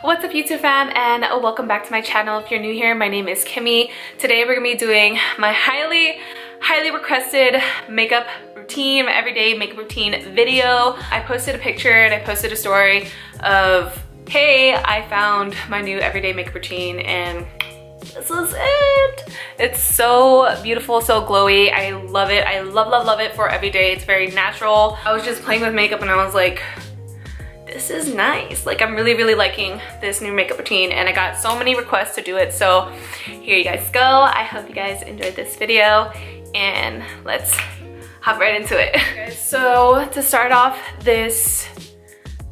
What's up YouTube fam, and welcome back to my channel. If you're new here, my name is Kimmy. Today we're gonna be doing my highly requested makeup routine, my everyday makeup routine video. I posted a picture and I posted a story of, hey, I found my new everyday makeup routine and this is it. It's so beautiful, so glowy. I love it. I love it for every day. It's very natural. I was just playing with makeup and I was like, this is nice. Like, I'm really liking this new makeup routine and I got so many requests to do it. So here you guys go. I hope you guys enjoyed this video and let's hop right into it. Okay, so to start off this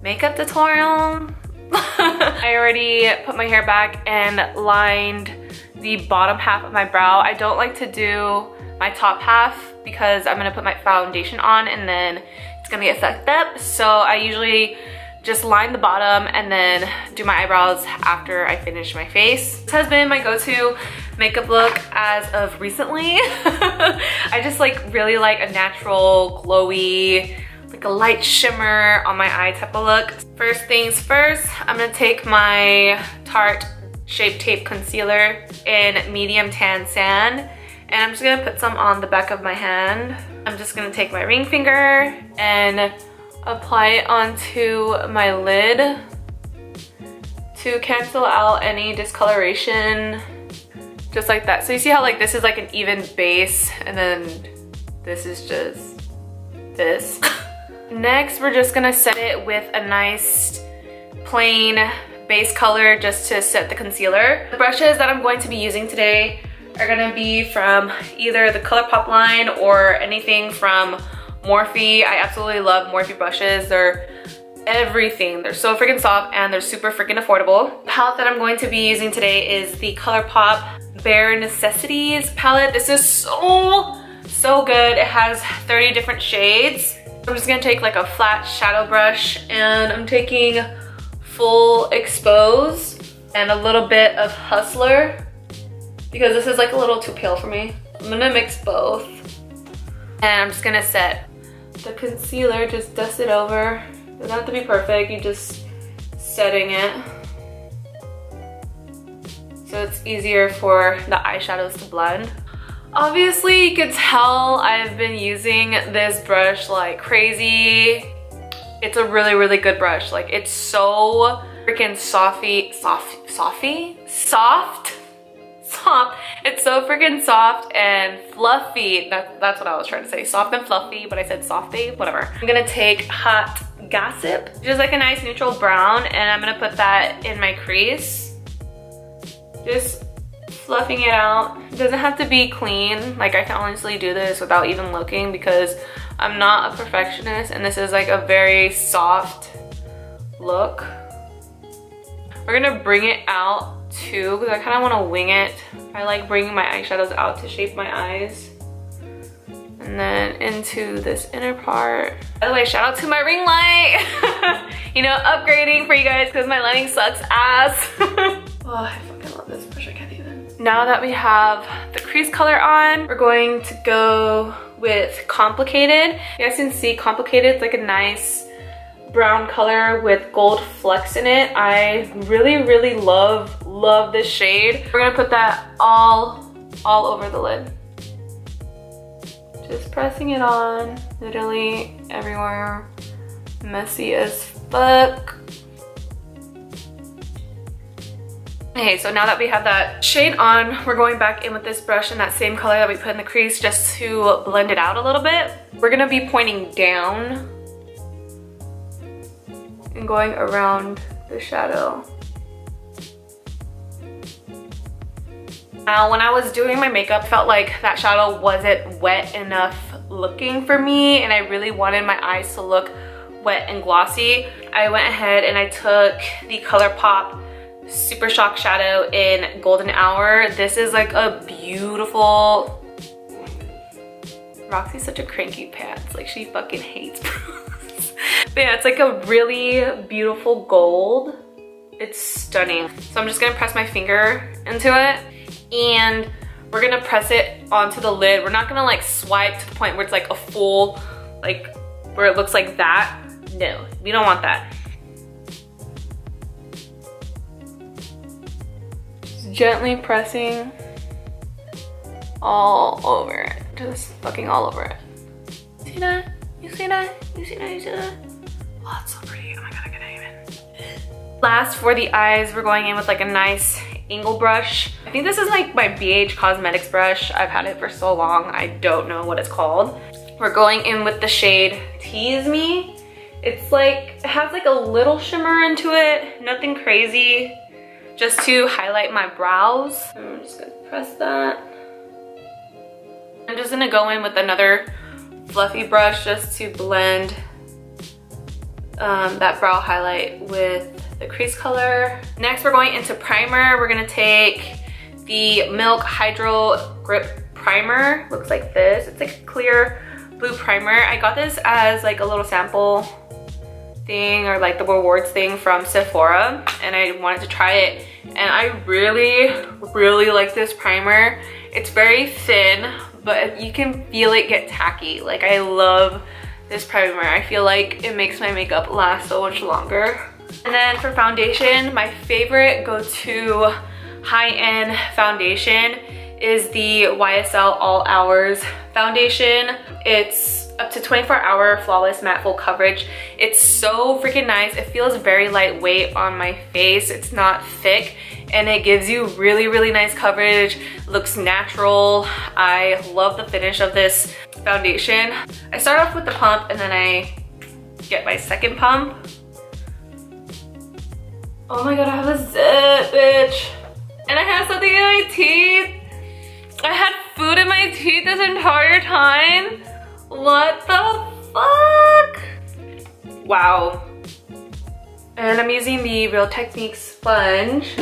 makeup tutorial, I already put my hair back and lined the bottom half of my brow. I don't like to do my top half because I'm gonna put my foundation on and then it's gonna get fucked up. So I usually just line the bottom and then do my eyebrows after I finish my face. This has been my go-to makeup look as of recently. I just really like a natural, glowy, like a light shimmer on my eye type of look. First things first, I'm gonna take my Tarte Shape Tape Concealer in Medium Tan Sand and I'm just gonna put some on the back of my hand. I'm just gonna take my ring finger and apply it onto my lid to cancel out any discoloration, just like that. So you see how this is an even base and then this is just this. Next, we're just gonna set it with a nice plain base color just to set the concealer. The brushes that I'm going to be using today are gonna be from either the Colourpop line or anything from Morphe. I absolutely love Morphe brushes. They're everything. They're so freaking soft and they're super freaking affordable. The palette that I'm going to be using today is the Colourpop Bare Necessities palette. This is so good. It has 30 different shades. I'm just gonna take a flat shadow brush and I'm taking Full Expose and a little bit of Hustler because this is a little too pale for me. I'm gonna mix both and I'm just gonna set the concealer, just dust it over. Doesn't have to be perfect, you just setting it so it's easier for the eyeshadows to blend. Obviously you could tell I've been using this brush like crazy. It's a really good brush. It's so freaking soft. It's so freaking soft and fluffy. That's what I was trying to say. Soft and fluffy, but I said softy, whatever. I'm gonna take Hot Gossip, which is a nice neutral brown, and I'm gonna put that in my crease. Just fluffing it out. It doesn't have to be clean. I can honestly do this without even looking because I'm not a perfectionist and this is a very soft look. We're gonna bring it out too because I kind of want to wing it. I like bringing my eyeshadows out to shape my eyes. And then into this inner part. By the way, shout out to my ring light. You know, upgrading for you guys because my lighting sucks ass. Oh, I fucking love this brush, I can't even. Now that we have the crease color on, we're going to go with Complicated. You guys can see Complicated is a nice brown color with gold flecks in it. I really love this shade. We're gonna put that all over the lid. Just pressing it on, literally everywhere. Messy as fuck. Okay, so now that we have that shade on, we're going back in with this brush in that same color that we put in the crease just to blend it out a little bit. We're gonna be pointing down and going around the shadow. Now, when I was doing my makeup, felt like that shadow wasn't wet enough looking for me and I really wanted my eyes to look wet and glossy. I went ahead and I took the Colourpop Super Shock Shadow in Golden Hour. This is a beautiful... Roxy's such a cranky pants. She fucking hates pros. But yeah, it's a really beautiful gold. It's stunning. So I'm just gonna press my finger into it and we're gonna press it onto the lid. We're not gonna swipe to the point where it's a full, where it looks like that. No, we don't want that. gently pressing all over it. Just fucking all over it. See that? You see that? You see that? You see that? Oh, it's so pretty. Oh my god, I can't even. Last, for the eyes, we're going in with like a nice angle brush. I think this is like my BH Cosmetics brush. I've had it for so long, I don't know what it's called. We're going in with the shade Tease Me. It's like, it has like a little shimmer into it, nothing crazy, just to highlight my brows. I'm just gonna press that. I'm just gonna go in with another fluffy brush just to blend that brow highlight with the crease color. Next, we're going into primer. We're gonna take the Milk Hydro Grip Primer. Looks like this. It's like a clear blue primer. I got this as like a little sample thing, or like the rewards thing from Sephora, and I wanted to try it, and I really like this primer. It's very thin, but you can feel it get tacky. Like, I love this primer. I feel like it makes my makeup last so much longer. And then for foundation, my favorite go-to high-end foundation is the YSL All Hours foundation. It's up to 24-hour flawless matte full coverage. It's so freaking nice. It feels very lightweight on my face. It's not thick, and it gives you really nice coverage. Looks natural. I love the finish of this foundation. I start off with the pump, and then I get my second pump. Oh my god, I have a zit, bitch. And I have something in my teeth. I had food in my teeth this entire time. What the fuck? Wow. And I'm using the Real Techniques sponge.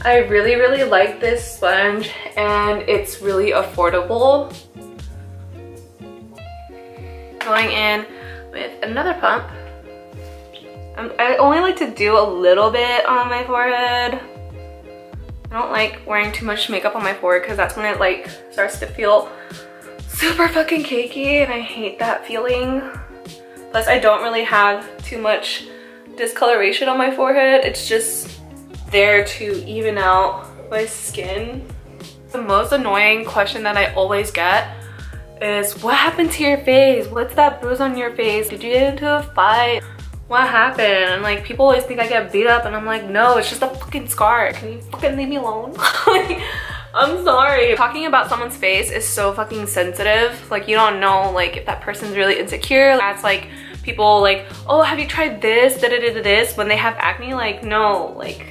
I really like this sponge, and it's really affordable. Going in with another pump. I only like to do a little bit on my forehead. I don't like wearing too much makeup on my forehead because that's when it like starts to feel super fucking cakey, and I hate that feeling. Plus, I don't really have too much discoloration on my forehead. It's just there to even out my skin. The most annoying question that I always get is, what happened to your face? What's that bruise on your face? Did you get into a fight? What happened? And like, people always think I get beat up, and I'm like, no, it's just a fucking scar. Can you fucking leave me alone? Like, I'm sorry. Talking about someone's face is so fucking sensitive. Like, you don't know like if that person's really insecure. That's like people like, oh, have you tried this, this, when they have acne. Like, no, like,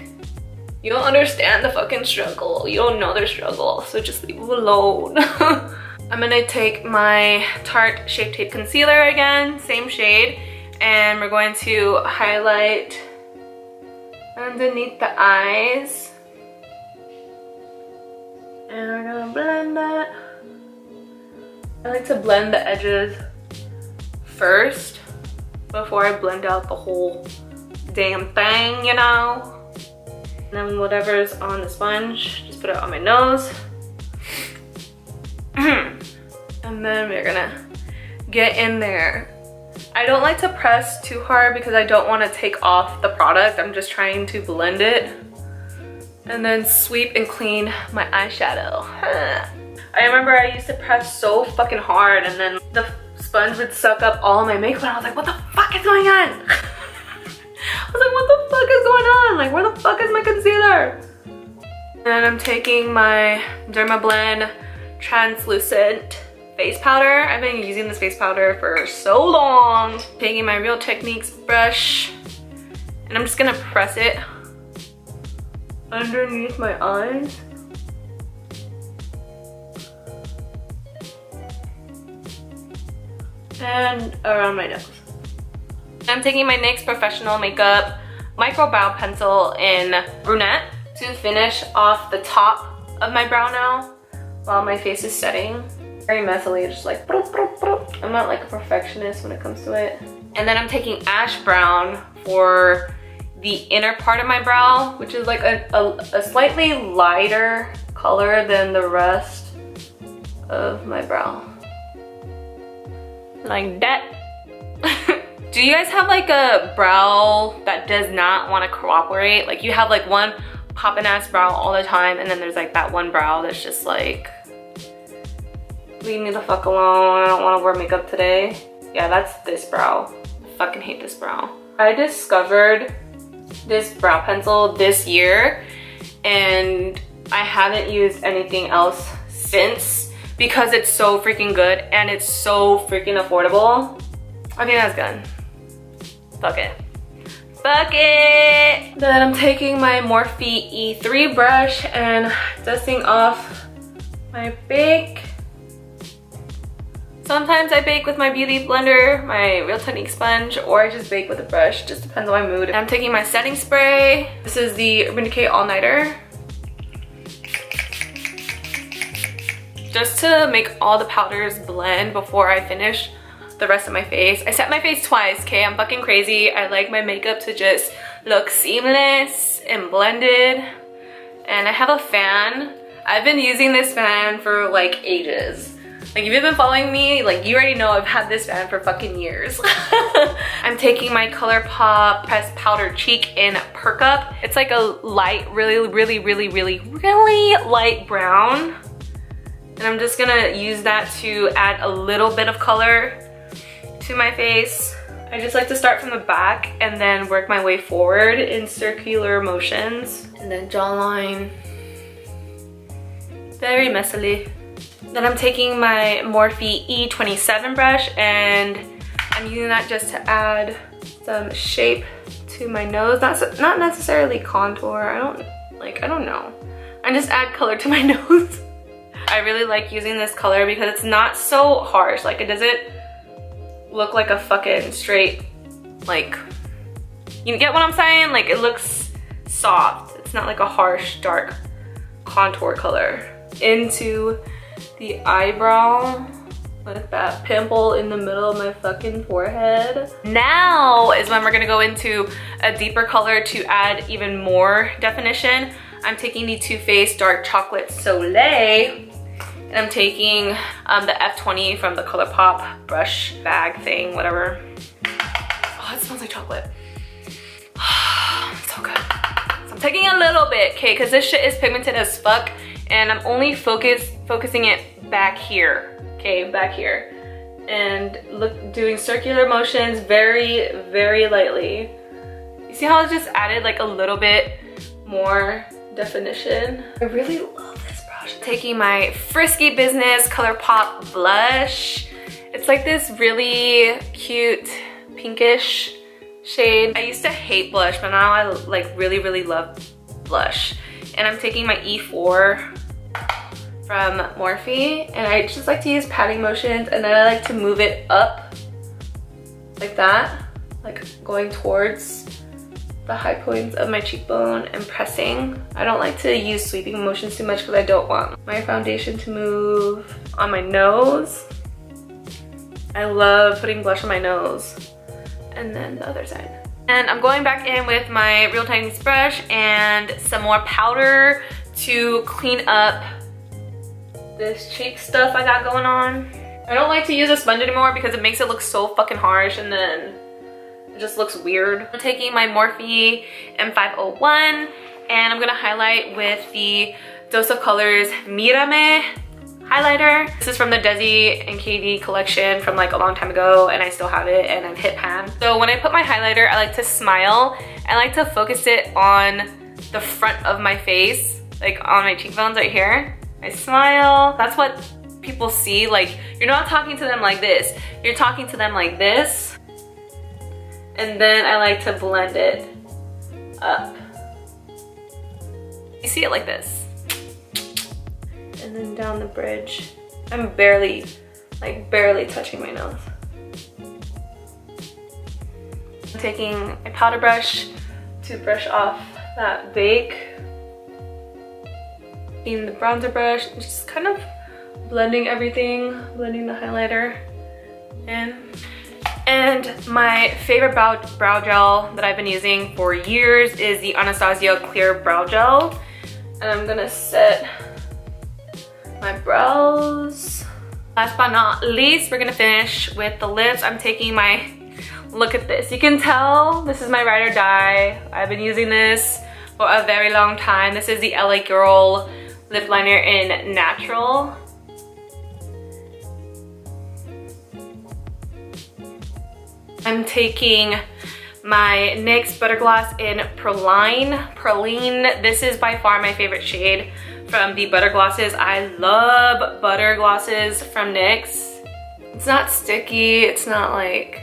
you don't understand the fucking struggle. You don't know their struggle, so just leave them alone. I'm gonna take my Tarte Shape Tape Concealer again, same shade, and we're going to highlight underneath the eyes. And we're gonna blend that. I like to blend the edges first before I blend out the whole damn thing, you know? And then whatever's on the sponge, just put it on my nose. And then we're gonna get in there. I don't like to press too hard because I don't want to take off the product. I'm just trying to blend it. And then sweep and clean my eyeshadow. I remember I used to press so fucking hard, and then the sponge would suck up all my makeup, and I was like, what the fuck is going on? I was like, what the fuck is going on? Like, where the fuck is my concealer? And I'm taking my Dermablend translucent face powder. I've been using this face powder for so long. Taking my Real Techniques brush, and I'm just gonna press it underneath my eyes. And around my nose. I'm taking my NYX Professional Makeup Micro Brow Pencil in Brunette to finish off the top of my brow now while my face is setting. Very messily, just like, I'm not like a perfectionist when it comes to it. And then I'm taking Ash Brown for the inner part of my brow, which is like a slightly lighter color than the rest of my brow. Like that. Do you guys have like a brow that does not want to cooperate? Like, you have like one poppin' ass brow all the time, and then there's like that one brow that's just like, leave me the fuck alone, I don't want to wear makeup today. Yeah, that's this brow. I fucking hate this brow. I discovered this brow pencil this year and I haven't used anything else since because it's so freaking good and it's so freaking affordable. I think that's good. Fuck it. Fuck it! Then I'm taking my Morphe E3 brush and dusting off my bake. Sometimes I bake with my beauty blender, my Real Technique sponge, or I just bake with a brush. Just depends on my mood. I'm taking my setting spray. This is the Urban Decay All Nighter. Just to make all the powders blend before I finish the rest of my face. I set my face twice, okay? I'm fucking crazy. I like my makeup to just look seamless and blended. And I have a fan. I've been using this fan for like ages. Like if you've been following me, like you already know I've had this fan for fucking years. I'm taking my Colourpop Pressed Powder Cheek in Perk Up. It's like a light, really light brown. And I'm just gonna use that to add a little bit of color to my face. I just like to start from the back and then work my way forward in circular motions. And then jawline. Very messily. Then I'm taking my Morphe E27 brush and I'm using that just to add some shape to my nose. Not necessarily contour, I don't know. I just add color to my nose. I really like using this color because it's not so harsh. Like it doesn't look like a fucking straight, like, you get what I'm saying? Like it looks soft. It's not like a harsh, dark contour color. Into the eyebrow with that pimple in the middle of my fucking forehead. Now is when we're gonna go into a deeper color to add even more definition. I'm taking the Too Faced Dark Chocolate Soleil and I'm taking the F20 from the Colourpop brush bag thing, whatever. Oh, it smells like chocolate. So good. So I'm taking a little bit, okay, because this shit is pigmented as fuck and I'm only focusing it back here, okay, back here. And doing circular motions very lightly. You see how I just added like a little bit more definition? I really love this brush. Taking my Frisky Business Colourpop blush. It's like this really cute pinkish shade. I used to hate blush, but now I like really love blush. And I'm taking my E4 from Morphe, and I just like to use patting motions, and then I like to move it up like that, like going towards the high points of my cheekbone and pressing. I don't like to use sweeping motions too much because I don't want my foundation to move on my nose. I love putting blush on my nose. And then the other side. And I'm going back in with my Real Techniques brush and some more powder to clean up this cheek stuff I got going on. I don't like to use a sponge anymore because it makes it look so fucking harsh and then it just looks weird. I'm taking my Morphe M501 and I'm gonna highlight with the Dose of Colors Mírame highlighter. This is from the Desi and KD collection from like a long time ago and I still have it and I'm hit pan. So when I put my highlighter, I like to smile. I like to focus it on the front of my face, like on my cheekbones right here. I smile. That's what people see. Like, you're not talking to them like this. You're talking to them like this. And then I like to blend it up. You see it like this. And then down the bridge. I'm barely touching my nose. I'm taking my powder brush to brush off that bake. In the bronzer brush, just kind of blending everything, blending the highlighter in. And my favorite brow gel that I've been using for years is the Anastasia Clear Brow Gel. And I'm gonna set my brows. Last but not least, we're gonna finish with the lips. I'm taking my, look at this. You can tell this is my ride or die. I've been using this for a very long time. This is the LA Girl lip liner in Natural. I'm taking my NYX Butter Gloss in Praline. This is by far my favorite shade from the Butter Glosses. I love Butter Glosses from NYX. It's not sticky, it's not like,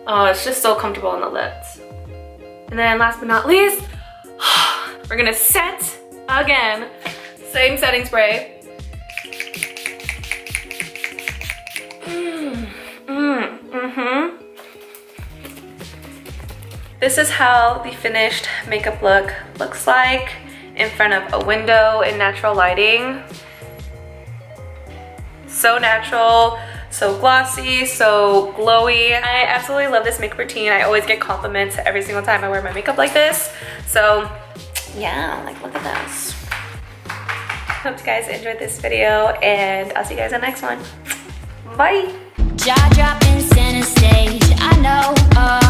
oh, it's just so comfortable on the lips. And then last but not least, we're gonna set again. Same setting spray. This is how the finished makeup look looks like in front of a window in natural lighting. So natural, so glossy, so glowy. I absolutely love this makeup routine. I always get compliments every single time I wear my makeup like this. So yeah, like look at this. Hope you guys enjoyed this video and I'll see you guys in the next one. Bye. Jaw dropping center stage, I know.